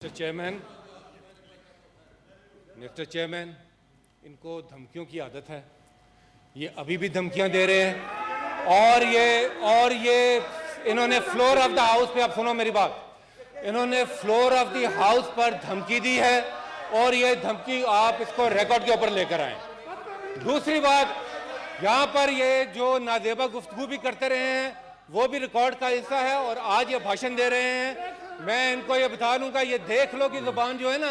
Mister chairman, इनको धमकियों की आदत है। ये अभी भी धमकियां दे रहे हैं और ये इन्होंने फ्लोर ऑफ द हाउस पे, आप सुनो मेरी बात, इन्होंने फ्लोर ऑफ द हाउस पर धमकी दी है और ये धमकी आप इसको रिकॉर्ड के ऊपर लेकर आए। दूसरी बात, यहाँ पर ये जो नाजेबा गुफ्तगू भी करते रहे हैं वो भी रिकॉर्ड का हिस्सा है और आज ये भाषण दे रहे हैं। मैं इनको ये बता दूंगा, ये देख लो कि जुबान जो है ना,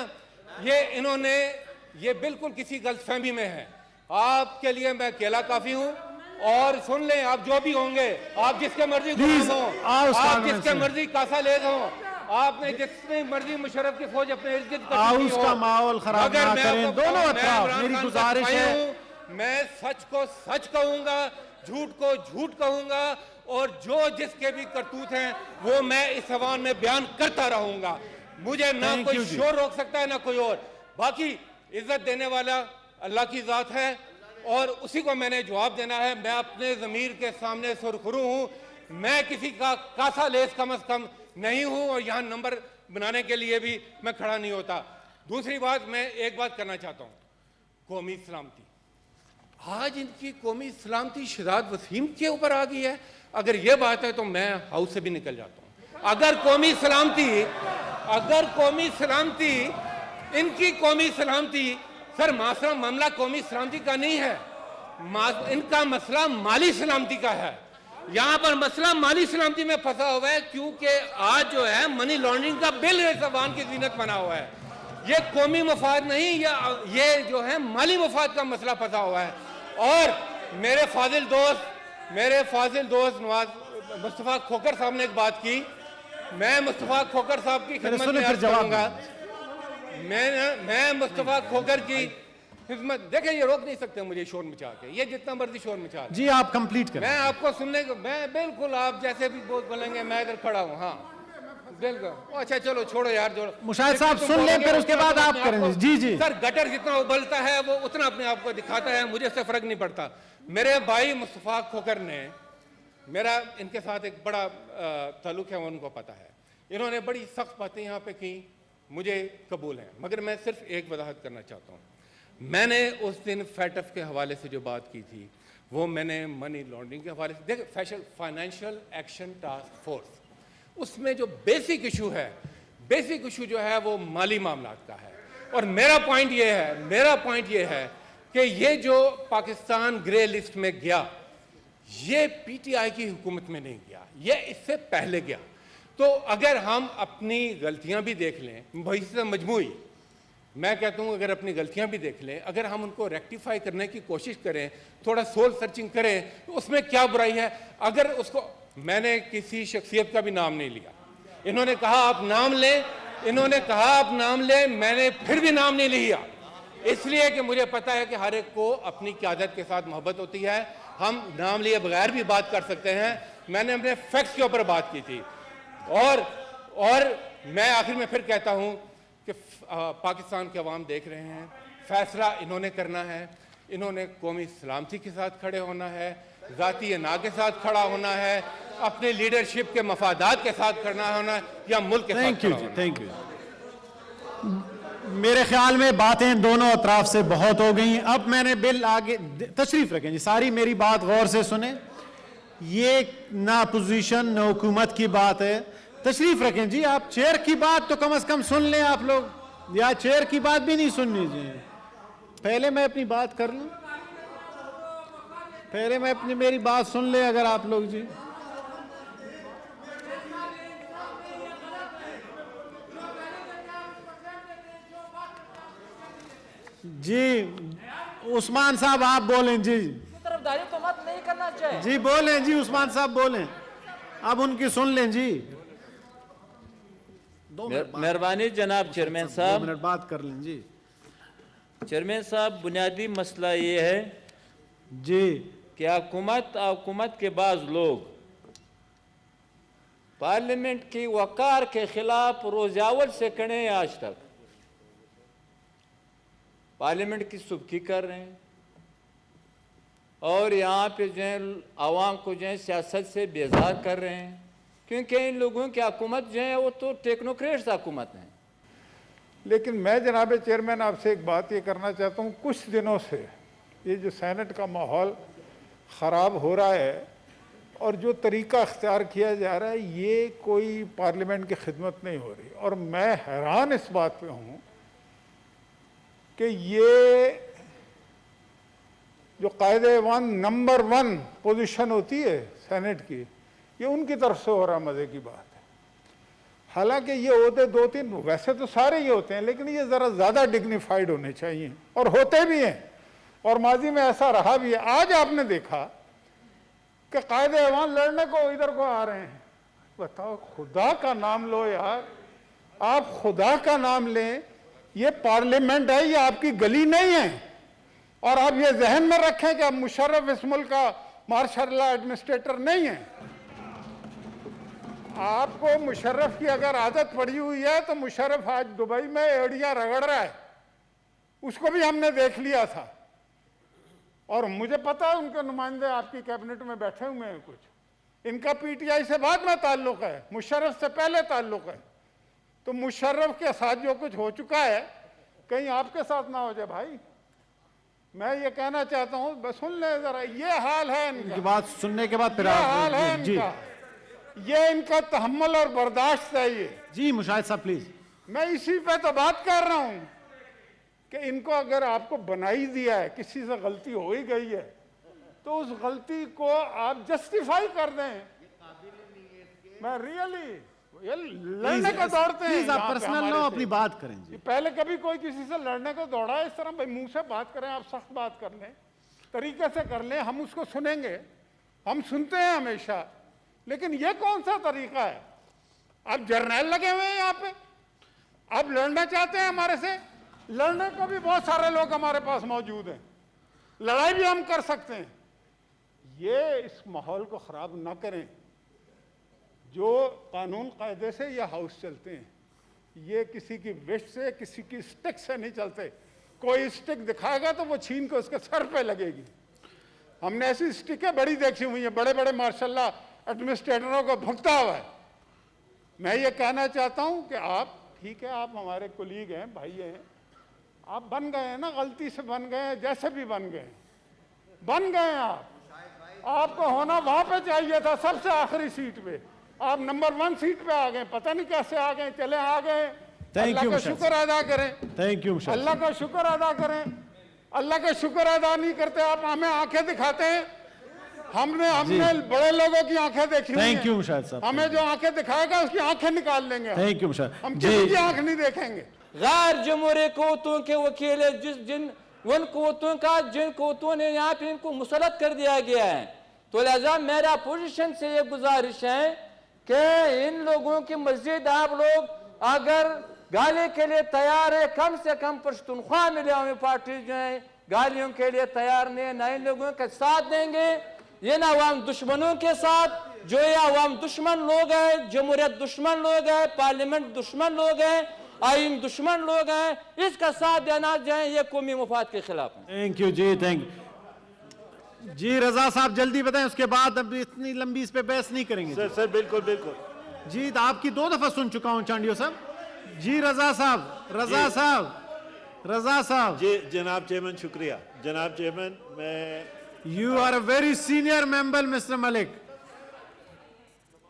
ये बिल्कुल किसी गलतफहमी में है। आपके लिए मैं अकेला काफी हूँ और सुन लें, आप जो भी होंगे, आप जिसके मर्जी गुलाम हो, आप जिसके मर्जी कासा ले हो, आपने जितनी मर्जी मुशर्रफ की फौज अपने इर्द गिर्द उसका माहौल खराब ना करें। दोनों अतराफ मेरी गुजारिश है, मैं सच को सच कहूंगा, झूठ को झूठ कहूंगा और जो जिसके भी करतूत हैं वो मैं इस अवान में बयान करता रहूंगा। मुझे ना कोई शोर रोक सकता है ना कोई और। बाकी इज्जत देने वाला अल्लाह की जात है और उसी को मैंने जवाब देना है। मैं अपने ज़मीर के सामने सुरखरू हूँ, मैं किसी का कासा लेस कम अज कम नहीं हूँ और यहाँ नंबर बनाने के लिए भी मैं खड़ा नहीं होता। दूसरी बात, मैं एक बात करना चाहता हूँ, कौमी सलामती। आज इनकी कौमी सलामती शहजाद वसीम के ऊपर आ गई है। अगर ये बात है तो मैं हाउस से भी निकल जाता हूँ। अगर कौमी सलामती इनकी कौमी सलामती, सर मामला कौमी सलामती का नहीं है, इनका मसला माली सलामती का है। यहाँ पर मसला माली सलामती में फंसा हुआ है क्योंकि आज जो है मनी लॉन्ड्रिंग का बिल जबान की जीनत बना हुआ है। ये कौमी मफाद नहीं, ये जो है माली मफाद का मसला फंसा हुआ है। और मेरे फाजिल दोस्त नवाज मुस्तफ़ा खोकर साहब ने एक बात की, मैं मुस्तफ़ा खोकर साहब की खिदमत में अर्ज करूंगा। मैं मुस्तफ़ा खोकर की खिदमत, देखें ये रोक नहीं सकते मुझे शोर मचा के, ये जितना मर्जी शोर मचा जी आप कंप्लीट करें। मैं आपको सुनने को, मैं बिल्कुल आप जैसे भी बोलेंगे मैं इधर खड़ा हूँ। हाँ बिल्कुल, अच्छा चलो छोड़ो यार, जोड़ो। मुशाहिद साहब सुन लें फिर उसके बाद आप करेंगे। जी सर, गटर जितना उबलता है वो उतना अपने आप को दिखाता है, मुझे इससे फर्क नहीं पड़ता। मेरे भाई मुस्तफ़ा खोकर ने, मेरा इनके साथ एक बड़ा ताल्लुक है, उनको पता है। इन्होंने बड़ी सख्त बातें यहाँ पे की, मुझे कबूल है, मगर मैं सिर्फ एक वजाहत करना चाहता हूँ। मैंने उस दिन फैटफ के हवाले से जो बात की थी वो मैंने मनी लॉन्ड्रिंग के हवाले से, देख फाइनेंशियल एक्शन टास्क फोर्स, उसमें जो बेसिक इशू जो है वो माली मामलात का है। और मेरा पॉइंट ये है कि ये जो पाकिस्तान ग्रे लिस्ट में गया, ये पीटीआई की हुकूमत में नहीं गया, ये इससे पहले गया। तो अगर हम अपनी गलतियां भी देख लें, भाई से मजमूई, मैं कहता हूं अगर अपनी गलतियां भी देख लें, अगर हम उनको रेक्टिफाई करने की कोशिश करें, थोड़ा सोल सर्चिंग करें, तो उसमें क्या बुराई है। अगर उसको, मैंने किसी शख्सियत का भी नाम नहीं लिया, इन्होंने कहा आप नाम लें, मैंने फिर भी नाम नहीं लिया, इसलिए कि मुझे पता है कि हर एक को अपनी क़यादत के साथ मोहब्बत होती है। हम नाम लिए बगैर भी बात कर सकते हैं। मैंने अपने फैक्ट्स के ऊपर बात की थी और मैं आखिर में फिर कहता हूं कि पाकिस्तान के अवाम देख रहे हैं, फैसला इन्होंने करना है। इन्होंने कौमी सलामती के साथ खड़े होना है, ज़ाती अना के साथ खड़ा होना है, अपने लीडरशिप के मफादात के साथ खड़ा होना है या मुल्क के साथ खड़ा होना है। Thank you. मेरे ख्याल में बातें दोनों अतराफ से बहुत हो गई। अब मैंने बिल आगे, तशरीफ रखें जी, सारी मेरी बात गौर से सुने। ये ना पोजीशन ना हुकूमत की बात है, तशरीफ रखें जी। आप चेयर की बात तो कम से कम सुन लें आप लोग, या चेयर की बात भी नहीं सुननी जी। पहले मैं अपनी बात कर लूं, पहले मैं अपनी मेरी बात सुन ले अगर आप लोग जी। जी उस्मान साहब आप बोलें जी। तरफदारी तो मत नहीं करना चाहिए जी, बोलें जी उस्मान साहब बोलें, अब उनकी सुन लें जी। मेहरबानी जनाब चेयरमैन साहब, 2 मिनट बात कर लें जी। चेयरमैन साहब, बुनियादी मसला ये है जी कि हुकूमत के बाज़ लोग पार्लियामेंट की वक़ार के खिलाफ रोज़ावल से खड़े हैं। आज तक पार्लियामेंट की सुबकी कर रहे हैं और यहाँ पे जो है आवाम को जो है सियासत से बेजार कर रहे हैं, क्योंकि इन लोगों की हुकूमत जो है वो तो टेक्नोक्रेट्स हुकूमत है। लेकिन मैं जनाब चेयरमैन आपसे एक बात ये करना चाहता हूँ, कुछ दिनों से ये जो सेनेट का माहौल ख़राब हो रहा है और जो तरीका अख्तियार किया जा रहा है, ये कोई पार्लियामेंट की खिदमत नहीं हो रही। और मैं हैरान इस बात पे हूँ कि ये जो कायदे-ए-वन नंबर 1 पोजीशन होती है सेनेट की, ये उनकी तरफ से हो रहा, मज़े की बात है। हालांकि ये होते 2-3, वैसे तो सारे ही होते हैं, लेकिन ये ज़रा ज़्यादा डिग्निफाइड होने चाहिए और होते भी हैं, और माजी में ऐसा रहा भी है। आज आपने देखा कि कायदे-ए-वन लड़ने को इधर को आ रहे हैं। बताओ, खुदा का नाम लो यार, आप खुदा का नाम लें, ये पार्लियामेंट है, ये आपकी गली नहीं है। और आप ये जहन में रखें कि अब मुशर्रफ इस मुल्क का मार्शल लॉ एडमिनिस्ट्रेटर नहीं है। आपको मुशर्रफ की अगर आदत पड़ी हुई है तो मुशर्रफ आज दुबई में एड़ियां रगड़ रहा है, उसको भी हमने देख लिया था। और मुझे पता है उनके नुमाइंदे आपकी कैबिनेट में बैठे हुए हैं कुछ, इनका पीटीआई से बाद में ताल्लुक है, मुशर्रफ से पहले ताल्लुक है। तो मुशर्रफ के साथ जो कुछ हो चुका है, कहीं आपके साथ ना हो जाए भाई। मैं ये कहना चाहता हूँ, बस सुन ले जरा, ये हाल है इनका, बात सुनने के बाद फिर ये आप हाल है जी इनका, ये इनका तहम्मुल और बर्दाश्त है ये। जी मुशाहिद साहब प्लीज। मैं इसी पे तो बात कर रहा हूँ कि इनको अगर आपको बना ही दिया है, किसी से गलती हो ही गई है, तो उस गलती को आप जस्टिफाई कर दें। मैं रियली ये लड़ने को दौड़ते हैं, प्लीज आप यहाँ पे पर्सनल हमारे लो, से। अपनी बात करें जी। पहले कभी कोई किसी से लड़ने को दौड़ा है इस तरह? भाई मुंह से बात करें, आप सख्त बात कर लें, तरीके से कर लें, हम उसको सुनेंगे, हम सुनते हैं हमेशा। लेकिन ये कौन सा तरीका है? आप जर्नैल लगे हुए हैं यहाँ पे, आप लड़ना चाहते हैं हमारे से? लड़ने को भी बहुत सारे लोग हमारे पास मौजूद हैं, लड़ाई भी हम कर सकते हैं। ये इस माहौल को ख़राब ना करें। जो कानून कायदे से ये हाउस चलते हैं, ये किसी की विश से, किसी की स्टिक से नहीं चलते। कोई स्टिक दिखाएगा तो वो छीन के उसके सर पे लगेगी। हमने ऐसी स्टिकें बड़ी देखी हुई हैं, बड़े बड़े मार्शल लॉ एडमिनिस्ट्रेटरों को भुगता हुआ है। मैं ये कहना चाहता हूँ कि आप, ठीक है, आप हमारे कुलीग हैं, भाई हैं, आप बन गए हैं ना, गलती से बन गए हैं, जैसे भी बन गए हैं आप। आपको होना वहां पे चाहिए था, सबसे आखिरी सीट पे। आप नंबर 1 सीट पे आ गए, पता नहीं कैसे आ गए, चले आ गए। अल्लाह का शुक्र अदा करें, थैंक यू। अल्लाह का शुक्र अदा करें। अल्लाह का शुक्र अदा नहीं करते आप, हमें आंखें दिखाते हैं। हमने बड़े लोगों की आंखें देखी हुई हैं। थैंक यू मुशाहिद साहब। हमें जो आंखें दिखाएगा उसकी आंखें निकाल लेंगे। Thank you Mushahid. हम किसी की आंख नहीं देखेंगे। गैर जमहूरी कुव्वतों के वकील है, उन कुव्वतों का जिन कुव्वतों ने यहाँ पे इनको मुसलत कर दिया गया है। तो लिहाजा मेरा पोजीशन से ये गुजारिश है कि इन लोगों की मस्जिद आप लोग अगर गाली के लिए तैयार है, कम से कम पश्तूनख्वा मिले हमें पार्टी जो है गालियों के लिए तैयार नहीं है, ना इन लोगों के साथ देंगे, ये ना अवाम दुश्मनों के साथ, जो ये अवाम दुश्मन लोग हैं, जमहूरियत दुश्मन लोग हैं, पार्लियामेंट दुश्मन लोग हैं, आइन दुश्मन लोग हैं, इसका साथ देना जाए, ये कौमी मुफाद के खिलाफ है। Thank you ji, thank you ji. Raza साहब जल्दी बताएं, उसके बाद अब इतनी लंबी इस पे बहस नहीं करेंगे। सर बिल्कुल बिल्कुल जी, तो आपकी 2 दफा सुन चुका हूं चांडियो साहब जी। रजा साहब जी जनाब चेयरमैन, शुक्रिया जनाब चेयरमैन। मैं you are a very senior member mister Malik.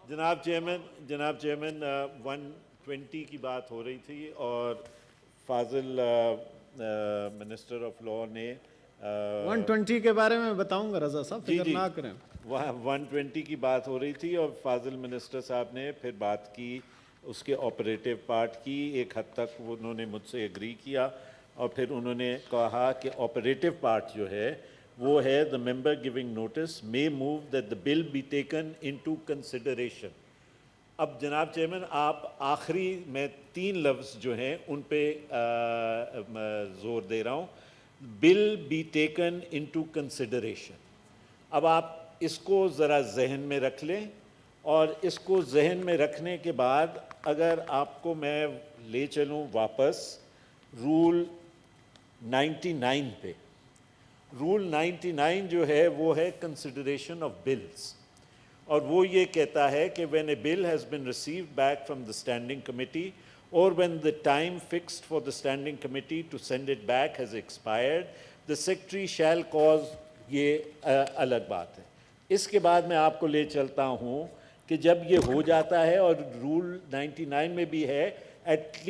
जनाब चेयरमैन 120 की बात हो रही थी और फाजिल मिनिस्टर ऑफ लॉ ने 120 के बारे में बताऊंगा रजा साहब, फिक्र ना करें। वहाँ 120 की बात हो रही थी और फाजिल मिनिस्टर साहब ने फिर बात की उसके ऑपरेटिव पार्ट की। एक हद तक उन्होंने मुझसे एग्री किया और फिर उन्होंने कहा कि ऑपरेटिव पार्ट जो है वो है the member giving notice may move that the bill be taken into consideration. अब जनाब चेयरमैन, आप आखिरी में 3 लफ्ज़ जो हैं उन पे ज़ोर दे रहा हूँ, bill be taken into consideration. अब आप इसको ज़रा जहन में रख लें और इसको जहन में रखने के बाद अगर आपको मैं ले चलूँ वापस रूल 99 पे। रूल 99 जो है वो है कंसिडरेशन ऑफ बिल्स, और वो ये कहता है कि when a bill has been received back from the standing committee or when the time fixed for the standing committee to send it back has expired, the secretary shall cause, ये अलग बात है। इसके बाद मैं आपको ले चलता हूँ कि जब ये हो जाता है और रूल 99 में भी है, एटलीस्ट